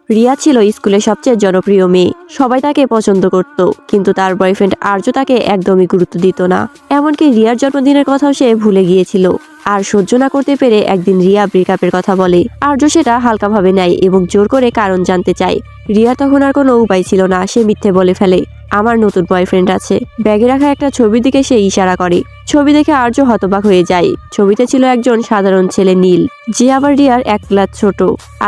রিয়া ছিল স্কুলের সবচেয়ে জনপ্রিয় মেয়ে, সবাই তাকে পছন্দ করত, কিন্তু তার বয়ফ্রেন্ড আর্য তাকে একদমই গুরুত্ব দিত না। এমনকি রিয়ার জন্মদিনের কথাও সে ভুলে গিয়েছিল। আর সহ্য না করতে পেরে একদিন রিয়া ব্রেকআপের কথা বলে। আর্য সেটা হালকাভাবে নেয় এবং জোর করে কারণ জানতে চায়। রিয়া তখন আর কোনো উপায় ছিল না, সে মিথ্যে বলে ফেলে, আমার নতুন বয়ফ্রেন্ড আছে। ব্যাগে রাখা একটা ছবির দিকে সে ইশারা করে। ছবি দেখে আর্য হতবাক হয়ে যায়। ছবিতে ছিল একজন সাধারণ ছেলে নীল, যে আবার রিয়ার 1 ক্লাস ছোট।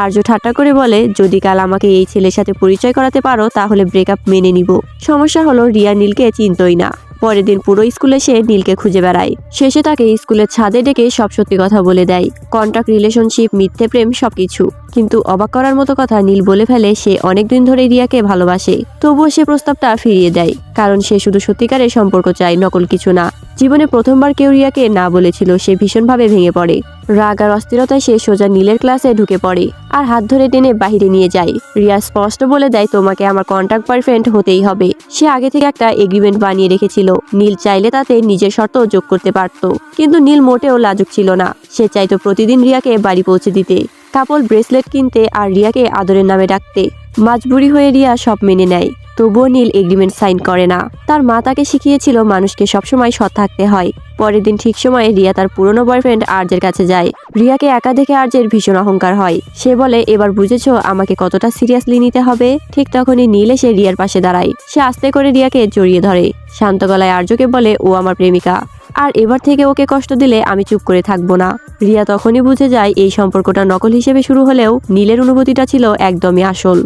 আর্য ঠাট্টা করে বলে, যদি কাল আমাকে এই ছেলের সাথে পরিচয় করাতে পারো তাহলে ব্রেকআপ মেনে নিব। সমস্যা হলো রিয়া নীলকে চিনতই না। পরের দিন পুরো স্কুলে সে নীলকে খুঁজে বেড়ায়। শেষে তাকে স্কুলের ছাদে ডেকে সব সত্যি কথা বলে দেয়, কন্ট্রাক্ট, রিলেশনশিপ, মিথ্যে প্রেম, সবকিছু। কিন্তু অবাক করার মতো কথা, নীল বলে ফেলে সে অনেকদিন ধরে রিয়াকে ভালোবাসে। তবুও সে প্রস্তাবটা ফিরিয়ে দেয়, কারণ সে শুধু সত্যিকারের সম্পর্ক চায়, নকল কিছু না। জীবনে প্রথমবার কেউ রিয়াকে না বলেছিল, সে ভীষণভাবে ভেঙে পড়ে। রাগ আর অস্থিরতায় সে সোজা নীলের ক্লাসে ঢুকে পড়ে আর হাত ধরে টেনে বাহিরে নিয়ে যায়। রিয়া স্পষ্ট বলে দেয়, তোমাকে আমার কন্ট্রাক্ট বয়ফ্রেন্ড হতেই হবে। সে আগে থেকে একটা এগ্রিমেন্ট বানিয়ে রেখেছিল, নীল চাইলে তাতে নিজের শর্ত যোগ করতে পারত। কিন্তু নীল মোটেও লাজুক ছিল না, সে চাইতো প্রতিদিন রিয়াকে বাড়ি পৌঁছে দিতে, কাপল ব্রেসলেট কিনতে আর রিয়াকে আদরের নামে ডাকতে। মাজবুরি হয়ে রিয়া সব মেনে নেয়, তবুও নীল এগ্রিমেন্ট সাইন করে না। তার মা তাকে শিখিয়েছিল মানুষকে সবসময় সৎ থাকতে হয়। পরের দিন ঠিক সময়ে রিয়া তার পুরনো বয়ফ্রেন্ড আর্যের কাছে যায়। রিয়াকে একা দেখে আর্যের ভীষণ অহংকার হয়। সে বলে, এবার বুঝেছো আমাকে কতটা সিরিয়াসলি নিতে হবে। ঠিক তখনই নীল এসে রিয়ার পাশে দাঁড়ায়। সে আস্তে করে রিয়াকে জড়িয়ে ধরে, শান্ত গলায় আর্যকে বলে, ও আমার প্রেমিকা, আর এবার থেকে ওকে কষ্ট দিলে আমি চুপ করে থাকবো না। রিয়া তখনই বুঝে যায় এই সম্পর্কটা নকল হিসেবে শুরু হলেও নীলের অনুভূতিটা ছিল একদমই আসল।